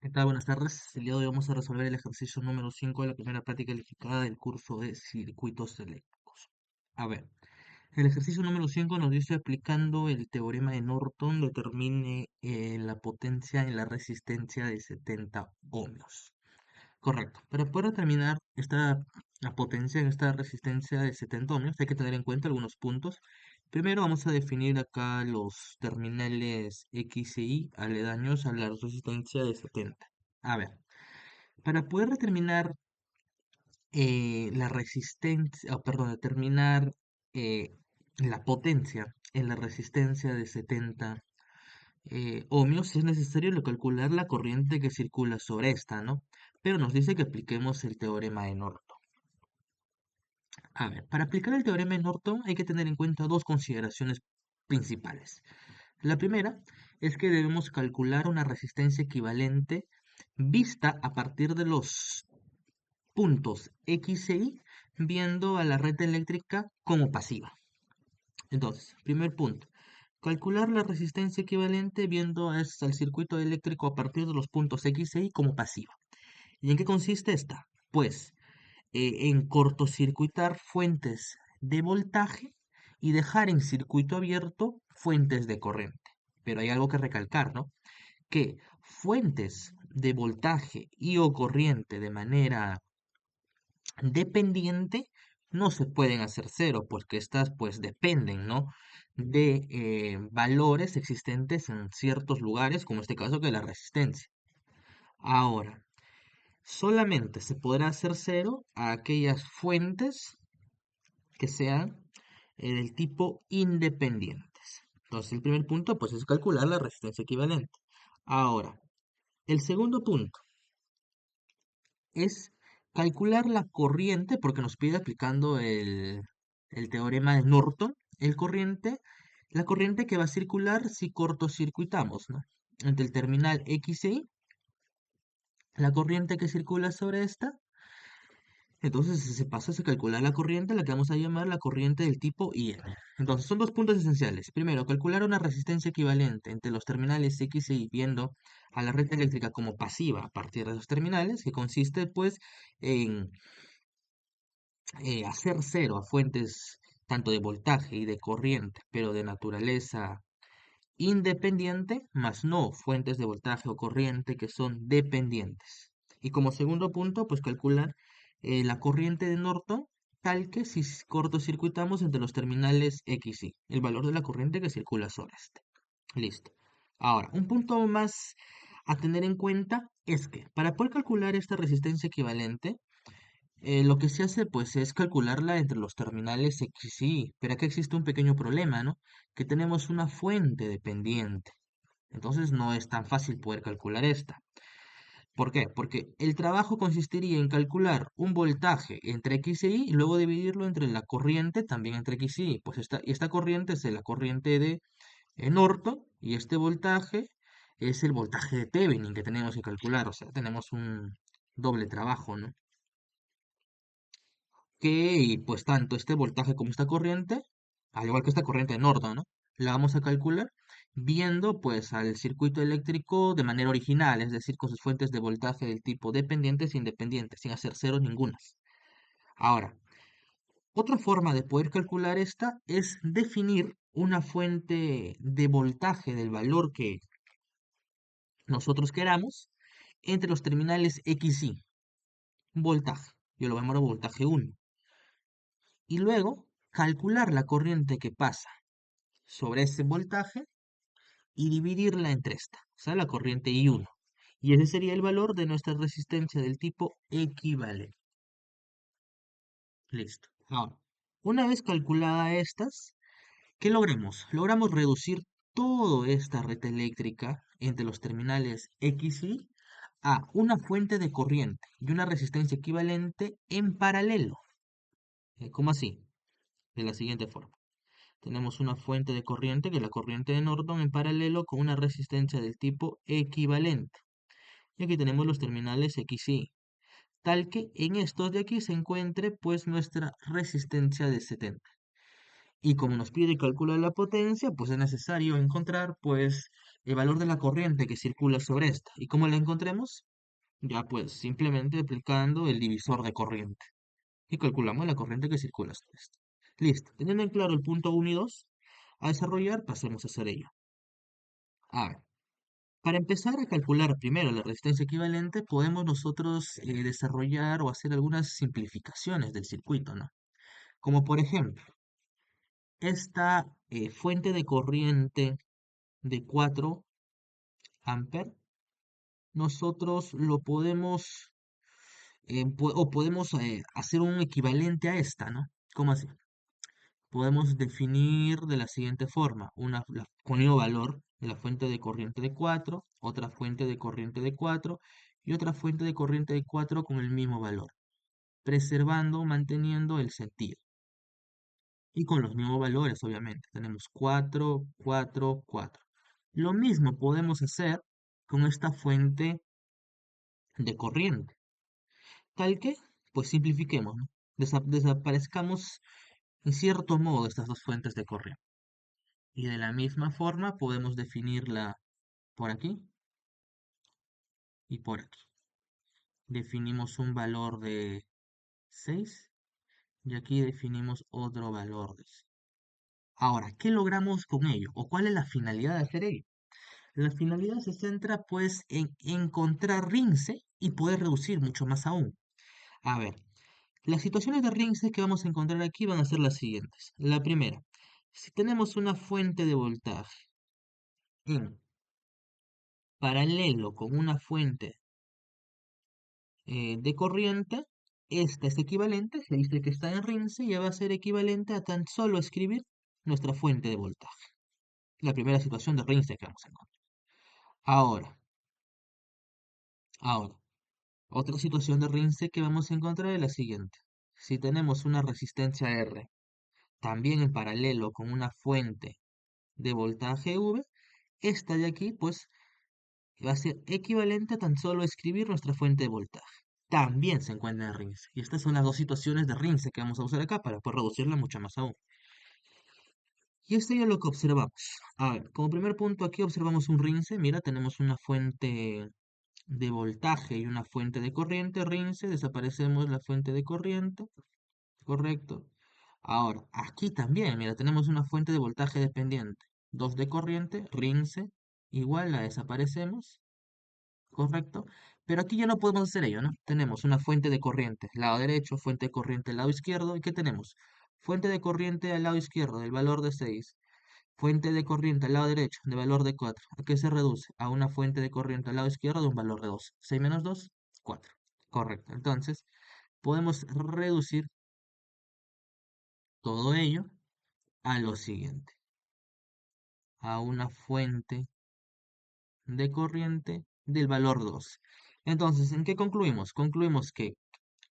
¿Qué tal? Buenas tardes. El día de hoy vamos a resolver el ejercicio número 5 de la primera práctica calificada del curso de circuitos eléctricos. A ver, el ejercicio número 5 nos dice aplicando el teorema de Norton, determine la potencia en la resistencia de 70 ohmios. Correcto. Para poder determinar la potencia en esta resistencia de 70 ohmios, hay que tener en cuenta algunos puntos. Primero vamos a definir acá los terminales X y Y aledaños a la resistencia de 70. A ver, para poder determinar la resistencia, perdón, determinar eh, la potencia en la resistencia de 70 ohmios, es necesario calcular la corriente que circula sobre esta, ¿no? Pero nos dice que apliquemos el teorema de Norton. A ver, para aplicar el teorema de Norton hay que tener en cuenta dos consideraciones principales. La primera es que debemos calcular una resistencia equivalente vista a partir de los puntos X e Y, viendo a la red eléctrica como pasiva. Entonces, primer punto, calcular la resistencia equivalente viendo al circuito eléctrico a partir de los puntos X e Y como pasiva. ¿Y en qué consiste esta? Pues en cortocircuitar fuentes de voltaje y dejar en circuito abierto fuentes de corriente. Pero hay algo que recalcar, ¿no? Que fuentes de voltaje y o corriente de manera dependiente no se pueden hacer cero, porque estas pues dependen, ¿no? De valores existentes en ciertos lugares, como este caso que la resistencia. Ahora, solamente se podrá hacer cero a aquellas fuentes que sean del tipo independientes. Entonces, el primer punto pues es calcular la resistencia equivalente. Ahora, el segundo punto es calcular la corriente, porque nos pide aplicando el teorema de Norton, la corriente que va a circular si cortocircuitamos, ¿no? Entre el terminal X y Y, la corriente que circula sobre esta. Entonces, si se pasa a calcular la corriente, la que vamos a llamar la corriente del tipo IR. Entonces, son dos puntos esenciales. Primero, calcular una resistencia equivalente entre los terminales X y Y, viendo a la red eléctrica como pasiva a partir de los terminales, que consiste, pues, en hacer cero a fuentes tanto de voltaje y de corriente, pero de naturaleza independiente, más no fuentes de voltaje o corriente que son dependientes. Y como segundo punto, pues calcular la corriente de Norton, tal que si cortocircuitamos entre los terminales X y Y, el valor de la corriente que circula sobre este. Listo. Ahora, un punto más a tener en cuenta es que para poder calcular esta resistencia equivalente, lo que se hace pues es calcularla entre los terminales X y Y, pero aquí existe un pequeño problema, ¿no? Que tenemos una fuente dependiente. Entonces no es tan fácil poder calcular esta. ¿Por qué? Porque el trabajo consistiría en calcular un voltaje entre X y Y y luego dividirlo entre la corriente también entre X y Y. Pues esta corriente es la corriente de Norton y este voltaje es el voltaje de Thevenin que tenemos que calcular. O sea, tenemos un doble trabajo, ¿no? Que pues tanto este voltaje como esta corriente, al igual que esta corriente de Norton, ¿no? La vamos a calcular viendo pues al circuito eléctrico de manera original, es decir, con sus fuentes de voltaje del tipo dependientes e independientes, sin hacer ceros ningunas. Ahora, otra forma de poder calcular esta es definir una fuente de voltaje del valor que nosotros queramos entre los terminales X y un voltaje. Yo lo llamo voltaje 1. Y luego calcular la corriente que pasa sobre ese voltaje y dividirla entre esta, o sea, la corriente I1. Y ese sería el valor de nuestra resistencia del tipo equivalente. Listo. Ahora, una vez calculada estas, ¿qué logramos? Logramos reducir toda esta red eléctrica entre los terminales X y Y a una fuente de corriente y una resistencia equivalente en paralelo. ¿Cómo así? De la siguiente forma. Tenemos una fuente de corriente, que es la corriente de Norton, en paralelo con una resistencia del tipo equivalente. Y aquí tenemos los terminales X y Y, tal que en estos de aquí se encuentre pues nuestra resistencia de 70. Y como nos pide calcular la potencia, pues es necesario encontrar pues el valor de la corriente que circula sobre esta. ¿Y cómo la encontremos? Ya pues simplemente aplicando el divisor de corriente. Y calculamos la corriente que circula sobre esta. Listo. Teniendo en claro el punto uno y 2 a desarrollar, pasemos a hacer ello. A ver, para empezar a calcular primero la resistencia equivalente, podemos nosotros desarrollar o hacer algunas simplificaciones del circuito, ¿no? Como por ejemplo, esta fuente de corriente de 4 amperes, nosotros lo podemos, o podemos hacer un equivalente a esta, ¿no? ¿Cómo así? Podemos definir de la siguiente forma, con el mismo valor, la fuente de corriente de 4, otra fuente de corriente de 4 y otra fuente de corriente de 4 con el mismo valor, preservando, manteniendo el sentido. Y con los mismos valores, obviamente. Tenemos 4, 4, 4. Lo mismo podemos hacer con esta fuente de corriente. Tal que, pues simplifiquemos, ¿no? Desaparezcamos en cierto modo estas dos fuentes de corriente. Y de la misma forma podemos definirla por aquí y por aquí. Definimos un valor de 6 y aquí definimos otro valor de 6. Ahora, ¿qué logramos con ello? ¿O cuál es la finalidad de hacer ello? La finalidad se centra pues en encontrar rince y poder reducir mucho más aún. A ver, las situaciones de rince que vamos a encontrar aquí van a ser las siguientes. La primera, si tenemos una fuente de voltaje en paralelo con una fuente de corriente, esta es equivalente, se dice que está en rince y va a ser equivalente a tan solo escribir nuestra fuente de voltaje. La primera situación de rince que vamos a encontrar. Ahora, ahora, otra situación de rince que vamos a encontrar es la siguiente. Si tenemos una resistencia R, también en paralelo con una fuente de voltaje V, esta de aquí, pues, va a ser equivalente a tan solo escribir nuestra fuente de voltaje. También se encuentra en rince. Y estas son las dos situaciones de rince que vamos a usar acá para poder reducirla mucho más aún. Y esto ya es lo que observamos. A ver, como primer punto aquí observamos un rince. Mira, tenemos una fuente de voltaje y una fuente de corriente. Rince, desaparecemos la fuente de corriente. Correcto. Ahora, aquí también, mira, tenemos una fuente de voltaje dependiente. 2 de corriente, rince, igual la desaparecemos. Correcto. Pero aquí ya no podemos hacer ello, ¿no? Tenemos una fuente de corriente, lado derecho, fuente de corriente, lado izquierdo. ¿Y qué tenemos? Fuente de corriente al lado izquierdo, del valor de 6. Fuente de corriente al lado derecho, de valor de 4. ¿A qué se reduce? A una fuente de corriente al lado izquierdo de un valor de 2. 6 menos 2, 4. Correcto. Entonces, podemos reducir todo ello a lo siguiente. A una fuente de corriente del valor 2. Entonces, ¿en qué concluimos? Concluimos que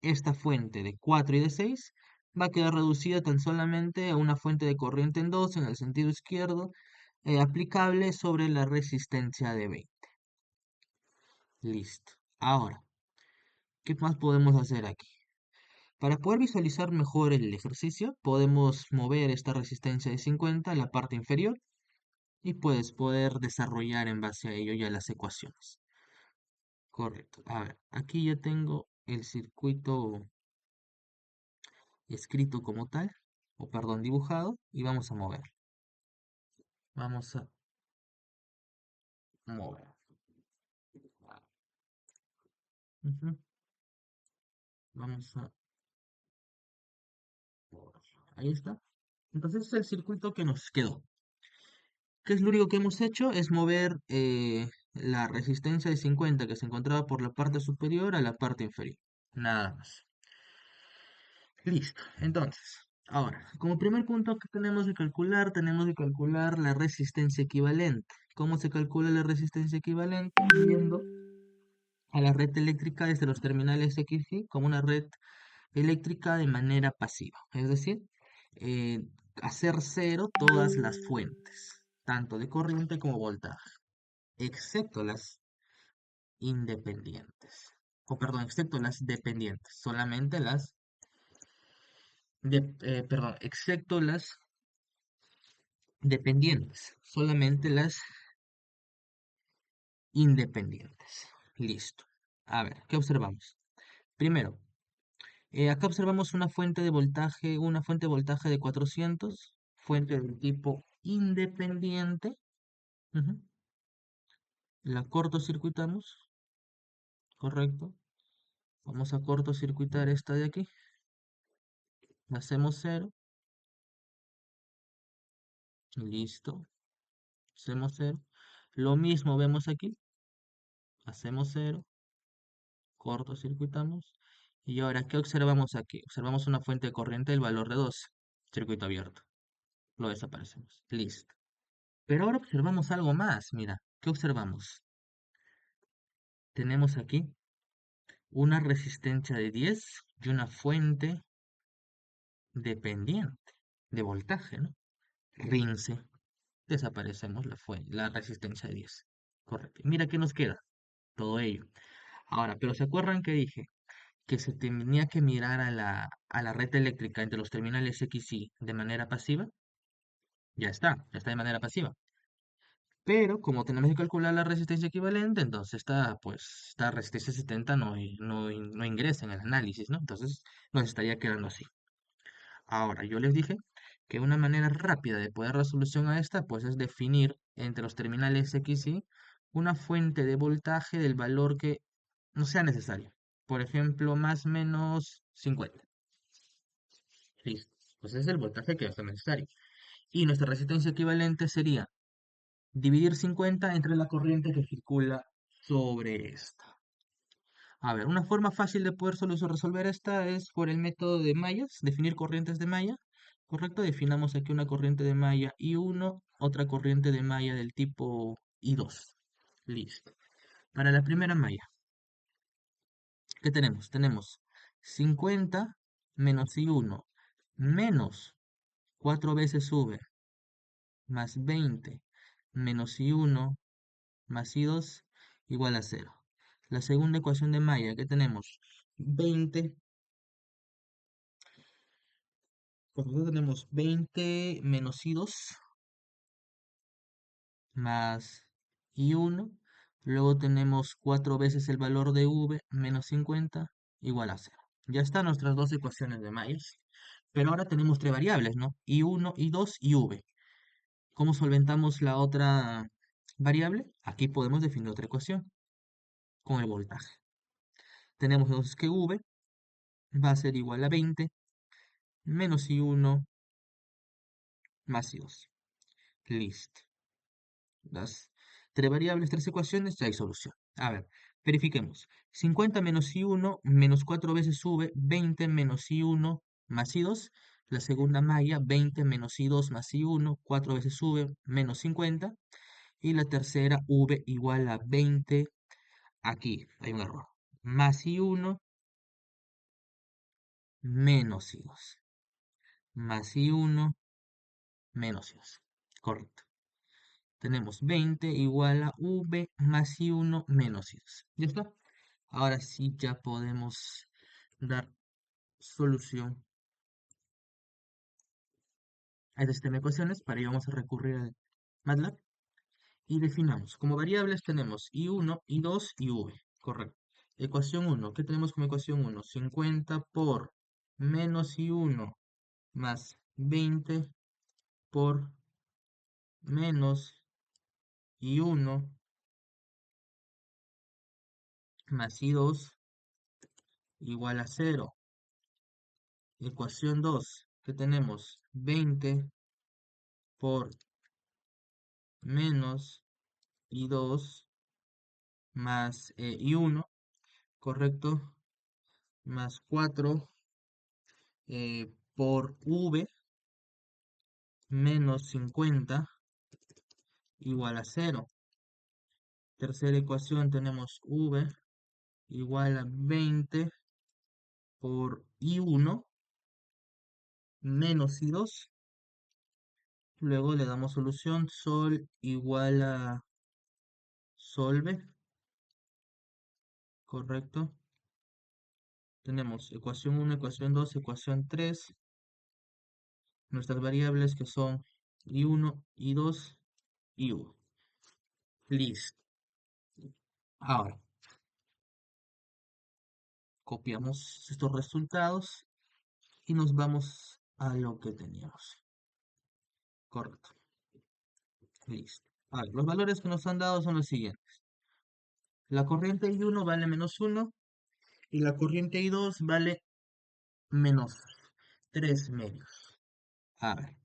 esta fuente de 4 y de 6 va a quedar reducida tan solamente a una fuente de corriente en 2 en el sentido izquierdo, aplicable sobre la resistencia de 20. Listo. Ahora, ¿qué más podemos hacer aquí? Para poder visualizar mejor el ejercicio, podemos mover esta resistencia de 50 a la parte inferior y pues poder desarrollar en base a ello ya las ecuaciones. Correcto. A ver, aquí ya tengo el circuito escrito como tal, o perdón, dibujado, y vamos a mover. Vamos a mover. Ujú. Vamos a mover. Ahí está. Entonces es el circuito que nos quedó. ¿Qué es lo único que hemos hecho? Es mover la resistencia de 50 que se encontraba por la parte superior a la parte inferior. Nada más. Listo. Entonces, ahora, como primer punto que tenemos que calcular la resistencia equivalente. ¿Cómo se calcula la resistencia equivalente? Viendo a la red eléctrica desde los terminales X y como una red eléctrica de manera pasiva. Es decir, eh, hacer cero todas las fuentes, tanto de corriente como voltaje, excepto las independientes. O perdón, excepto las dependientes, solamente las perdón, excepto las dependientes, solamente las independientes. Listo. A ver, ¿qué observamos? Primero, acá observamos una fuente de voltaje de 400, fuente del tipo independiente. Ujú. La cortocircuitamos, correcto. Vamos a cortocircuitar esta de aquí. La hacemos cero, listo. Hacemos cero. Lo mismo vemos aquí, hacemos cero, cortocircuitamos. Y ahora, ¿qué observamos aquí? Observamos una fuente de corriente del valor de 12, circuito abierto. Lo desaparecemos, listo. Pero ahora observamos algo más, mira, ¿qué observamos? Tenemos aquí una resistencia de 10 y una fuente dependiente de voltaje, ¿no? Rinse, desaparecemos la resistencia de 10. Correcto. Mira qué nos queda, todo ello. Ahora, pero ¿se acuerdan que dije que se tenía que mirar a la red eléctrica entre los terminales X y de manera pasiva? Ya está de manera pasiva. Pero como tenemos que calcular la resistencia equivalente, entonces esta resistencia 70 no ingresa en el análisis, ¿no? Entonces nos estaría quedando así. Ahora, yo les dije que una manera rápida de poder dar solución a esta, pues es definir entre los terminales X y una fuente de voltaje del valor que no sea necesario. Por ejemplo, más o menos 50. Listo. Pues ese es el voltaje que va a ser necesario. Y nuestra resistencia equivalente sería dividir 50 entre la corriente que circula sobre esta. A ver, una forma fácil de poder resolver esta es por el método de mallas, definir corrientes de malla. Correcto, definamos aquí una corriente de malla I1, otra corriente de malla del tipo I2. Listo. Para la primera malla, ¿qué tenemos? Tenemos 50 menos I1 menos 4 veces V más 20 menos I1 más I2 igual a 0. La segunda ecuación de malla, ¿qué tenemos? 20, pues nosotros tenemos 20 menos I2 más I1. Luego tenemos 4 veces el valor de V menos 50 igual a 0. Ya están nuestras dos ecuaciones de Myers. Pero ahora tenemos tres variables, ¿no? I1, I2 y V. ¿Cómo solventamos la otra variable? Aquí podemos definir otra ecuación con el voltaje. Tenemos entonces que V va a ser igual a 20 menos I1 más I2. Listo. Las tres variables, tres ecuaciones, ya hay solución. A ver, verifiquemos. 50 menos I1 menos 4 veces V, 20 menos I1 más I2. La segunda malla, 20 menos I2 más I1, 4 veces V menos 50. Y la tercera, V igual a 20. Aquí hay un error. Más I1 menos I2. Más I1 menos I2. Correcto. Tenemos 20 igual a V más I1 menos I2. ¿Ya está? Ahora sí ya podemos dar solución a este sistema de ecuaciones. Para ello vamos a recurrir al MATLAB y definamos. Como variables tenemos I1, I2 y V. Correcto. Ecuación 1. ¿Qué tenemos como ecuación 1? 50 por menos I1 más 20 por menos I1 más I2 igual a 0. Ecuación 2, ¿qué tenemos? 20 por menos I2 más I1, ¿correcto? Más 4 por V menos 50 igual a 0. Tercera ecuación tenemos V igual a 20 por I1 menos I2. Luego le damos solución, sol igual a solve, ¿correcto? Tenemos ecuación 1, ecuación 2, ecuación 3. Nuestras variables que son I1, I2, I1. Listo. Ahora, copiamos estos resultados y nos vamos a lo que teníamos. Correcto. Listo. A ver, los valores que nos han dado son los siguientes. La corriente I1 vale -1 y la corriente I2 vale menos 3 medios. A ver,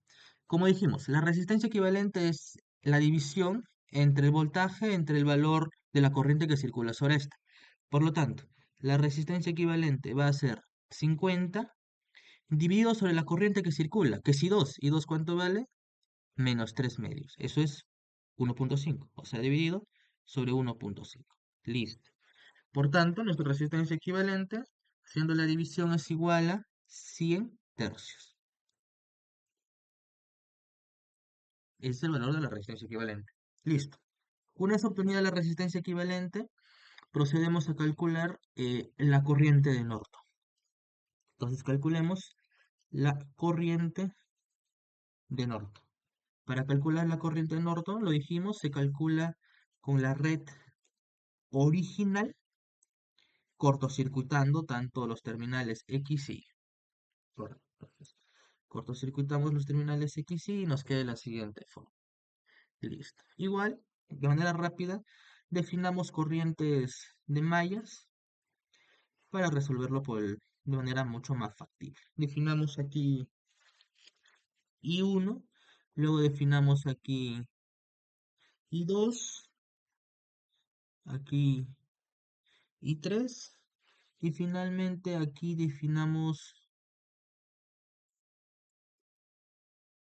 como dijimos, la resistencia equivalente es la división entre el voltaje entre el valor de la corriente que circula sobre esta. Por lo tanto, la resistencia equivalente va a ser 50 dividido sobre la corriente que circula, que es I2. ¿I2 cuánto vale? Menos 3 medios. Eso es 1,5. O sea, dividido sobre 1,5. Listo. Por tanto, nuestra resistencia equivalente, siendo la división es igual a 100 tercios. Ese es el valor de la resistencia equivalente. Listo. Una vez obtenida la resistencia equivalente, procedemos a calcular la corriente de Norton. Entonces calculemos la corriente de Norton. Para calcular la corriente de Norton, lo dijimos, se calcula con la red original, cortocircuitando tanto los terminales X y Y. Correcto. Entonces, cortocircuitamos los terminales X y Y y nos queda la siguiente forma. Listo. Igual, de manera rápida, definamos corrientes de mallas para resolverlo de manera mucho más factible. Definamos aquí I1, luego definamos aquí I2, aquí I3, y finalmente aquí definamos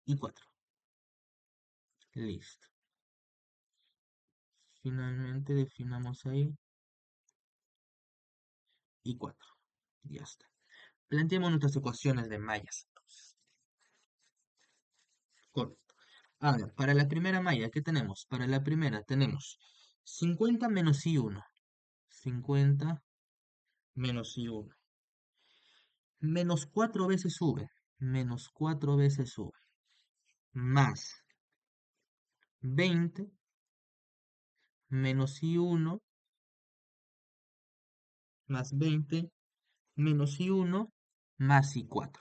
I4. Listo. Finalmente definamos ahí I4. Ya está. Planteemos nuestras ecuaciones de mallas. Entonces. Correcto. A ver, para la primera malla, ¿qué tenemos? Para la primera tenemos 50 menos I1. 50 menos I1. Menos 4 veces V. Menos 4 veces V. Más 20 menos I1 más 20 menos I1 más I4.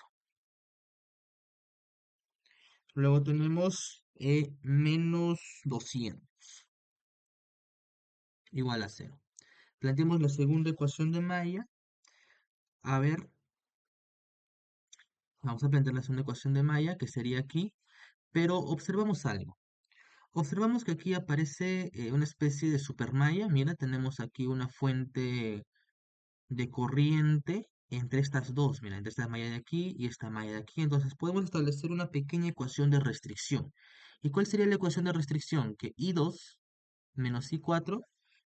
Luego tenemos menos 200 igual a 0. Planteemos la segunda ecuación de Maia. A ver, vamos a plantear la segunda ecuación de Maia, que sería aquí, pero observamos algo. Observamos que aquí aparece una especie de supermalla. Mira, tenemos aquí una fuente de corriente entre estas dos. Mira, entre esta malla de aquí y esta malla de aquí. Entonces podemos establecer una pequeña ecuación de restricción. ¿Y cuál sería la ecuación de restricción? Que I2 menos I4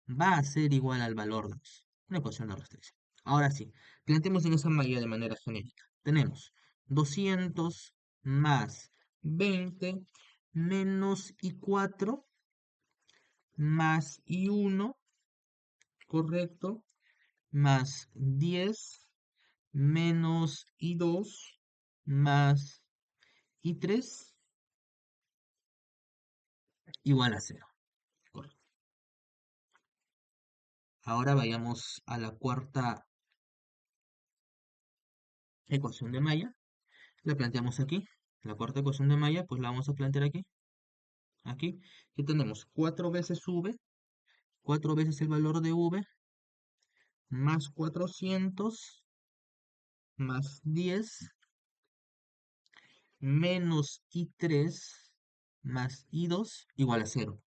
va a ser igual al valor 2. Una ecuación de restricción. Ahora sí, planteemos en esa malla de manera genérica. Tenemos 200 más 20 menos I4 más I1, correcto, más 10 menos I2 más I3 igual a 0. Correcto. Ahora vayamos a la cuarta ecuación de Maia. La planteamos aquí. La cuarta ecuación de Maia, pues la vamos a plantear aquí. Aquí. Aquí tenemos 4 veces V, 4 veces el valor de V, más 400, más 10, menos I3, más I2, igual a 0.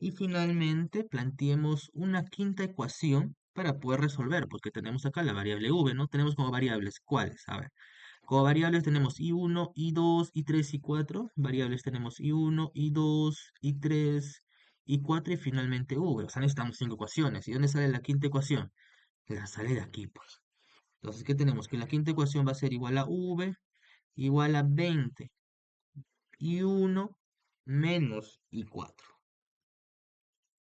Y finalmente planteemos una quinta ecuación para poder resolver, porque tenemos acá la variable V, ¿no? Tenemos como variables, ¿cuáles? A ver, como variables tenemos I1, I2, I3, I4. Variables tenemos I1, I2, I3, I4 y finalmente V. O sea, necesitamos 5 ecuaciones. ¿Y dónde sale la quinta ecuación? La sale de aquí, pues. Entonces, ¿qué tenemos? Que la quinta ecuación va a ser igual a V, igual a 20, I1 menos I4.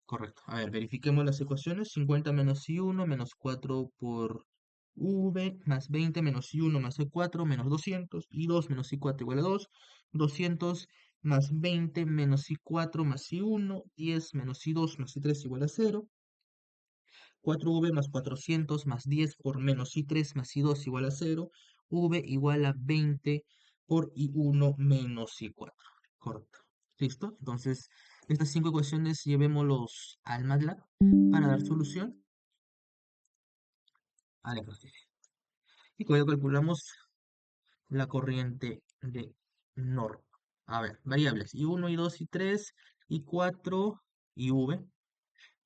Correcto. A ver, verifiquemos las ecuaciones. 50 menos I1 menos 4 por V más 20 menos I1 más I4 menos 200. I2 menos I4 igual a 2. 200 más 20 menos I4 más I1, 10 menos I2 más I3 igual a 0, 4v más 400 más 10 por menos I3 más I2 igual a 0, v igual a 20 por I1 menos I4. Correcto. ¿Listo? Entonces, estas cinco ecuaciones llevémoslos al MATLAB para dar solución al ejercicio. Y con ello calculamos la corriente de Norton. A ver, variables, I1, I2, I3, I4 y V.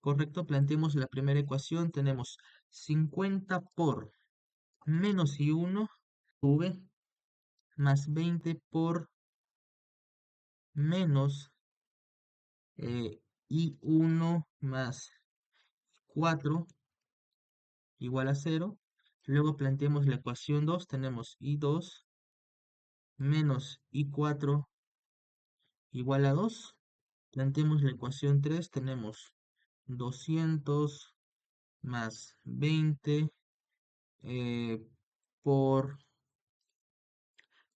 Correcto, planteemos la primera ecuación. Tenemos 50 por menos I1, V, más 20 por menos I1 más 4 igual a 0. Luego planteemos la ecuación 2. Tenemos I2 menos I4 igual a 2. Planteemos la ecuación 3, tenemos 200 más 20 eh, por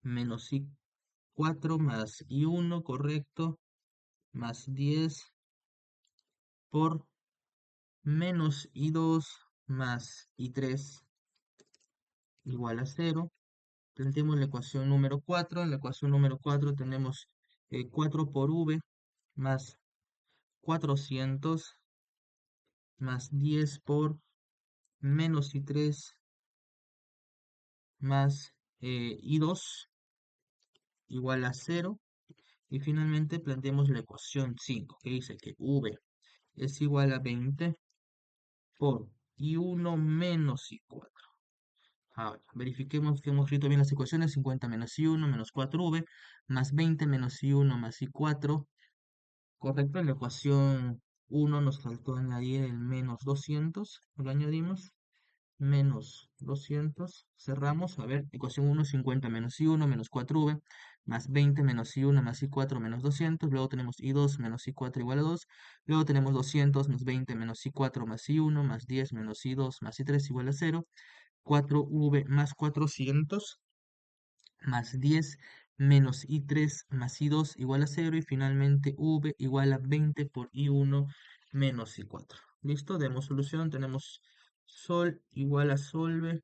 menos I4 más I1, correcto, más 10 por menos I2 más I3 igual a 0. Planteemos la ecuación número 4. En la ecuación número 4 tenemos 4 por V más 400 más 10 por menos I3 más I2 igual a 0. Y finalmente planteemos la ecuación 5, que dice que V es igual a 20 por I1 menos I4. Ahora, verifiquemos que hemos escrito bien las ecuaciones. 50 menos I1 menos 4V más 20 menos I1 más I4. Correcto, en la ecuación 1 nos faltó añadir el menos 200. Lo añadimos. Menos 200, cerramos, a ver, ecuación 1, 50 menos I1 menos 4V, más 20 menos I1 más I4 menos 200, luego tenemos I2 menos I4 igual a 2, luego tenemos 200 más 20 menos I4 más I1 más 10 menos I2 más I3 igual a 0, 4V más 400 más 10 menos I3 más I2 igual a 0 y finalmente V igual a 20 por I1 menos I4. ¿Listo? Demos solución. Tenemos sol igual a solve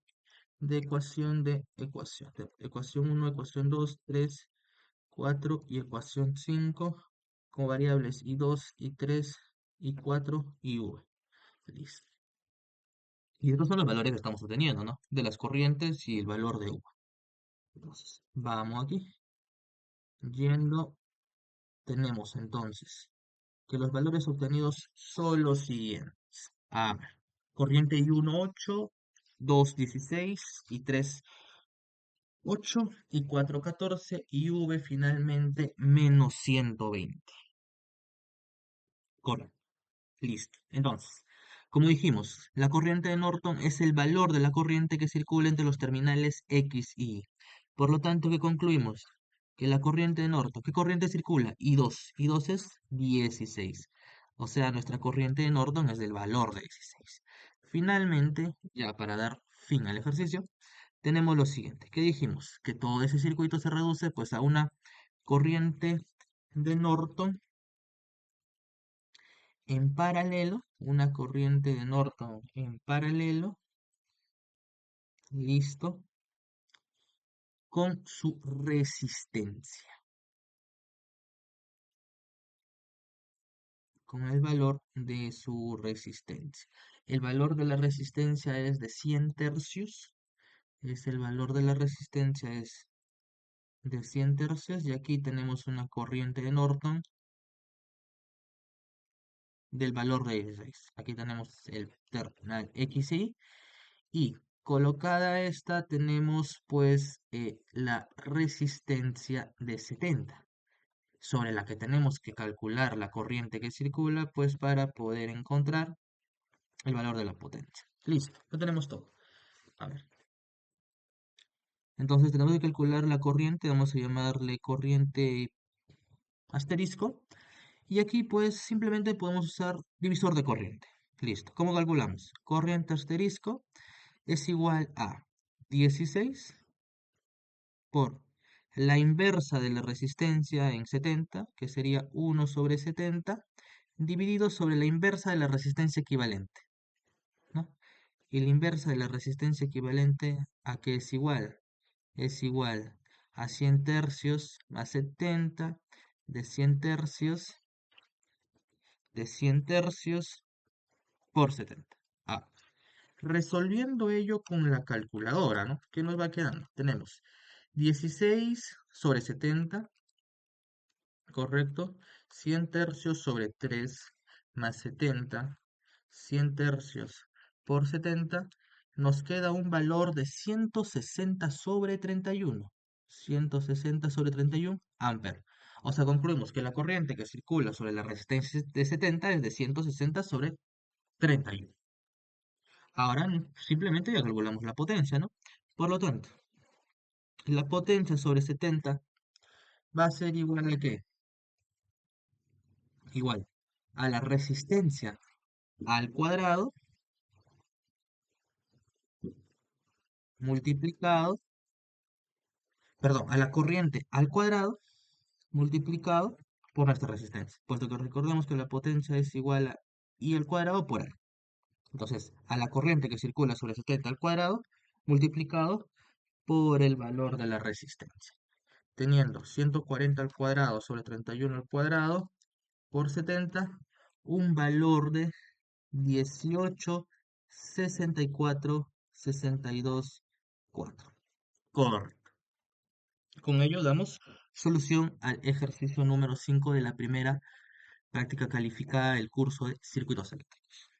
de ecuación de ecuación. Ecuación 1, ecuación 2, 3, 4 y ecuación 5 con variables I2, I3, I4 y V. Listo. Y estos son los valores que estamos obteniendo, ¿no? De las corrientes y el valor de U. Entonces, vamos aquí. Yendo, tenemos entonces que los valores obtenidos son los siguientes. A, corriente I1 8, 2 16 y 3 8 y 4 14 y V finalmente menos 120. Correcto. Listo. Entonces, como dijimos, la corriente de Norton es el valor de la corriente que circula entre los terminales X y Y. Por lo tanto, ¿qué concluimos? Que la corriente de Norton, ¿qué corriente circula? I2. I2 es 16. O sea, nuestra corriente de Norton es del valor de 16. Finalmente, ya para dar fin al ejercicio, tenemos lo siguiente. ¿Qué dijimos? Que todo ese circuito se reduce pues a una corriente de Norton en paralelo, una corriente de Norton en paralelo, listo, con su resistencia, con el valor de su resistencia. El valor de la resistencia es de 100 tercios, el valor de la resistencia es de 100 tercios, y aquí tenemos una corriente de Norton del valor de 16. Aquí tenemos el terminal XY. Y colocada esta tenemos pues la resistencia de 70, sobre la que tenemos que calcular la corriente que circula pues para poder encontrar el valor de la potencia. Listo, ya tenemos todo. A ver, entonces tenemos que calcular la corriente, vamos a llamarle corriente asterisco. Y aquí pues simplemente podemos usar divisor de corriente. Listo, ¿cómo calculamos? Corriente asterisco es igual a 16 por la inversa de la resistencia en 70, que sería 1/70, dividido sobre la inversa de la resistencia equivalente, ¿no? Y la inversa de la resistencia equivalente a que es igual a 100 tercios a 70 de 100 tercios de 100 tercios por 70. Ah, resolviendo ello con la calculadora, ¿no? ¿Qué nos va quedando? Tenemos 16/70, ¿correcto? 100 tercios sobre 3 más 70, 100 tercios por 70, nos queda un valor de 160/31. 160/31 amperes. O sea, concluimos que la corriente que circula sobre la resistencia de 70 es de 160/31. Ahora simplemente ya calculamos la potencia, ¿no? Por lo tanto, la potencia sobre 70 va a ser igual a ¿qué? Igual a la resistencia al cuadrado multiplicado, perdón, a la corriente al cuadrado multiplicado por nuestra resistencia, puesto que recordemos que la potencia es igual a I al cuadrado por A. Entonces, a la corriente que circula sobre 70 al cuadrado multiplicado por el valor de la resistencia. Teniendo 140 al cuadrado sobre 31 al cuadrado por 70, un valor de 18,64,62,4. Correcto. Con ello damos solución al ejercicio número 5 de la primera práctica calificada del curso de circuitos eléctricos.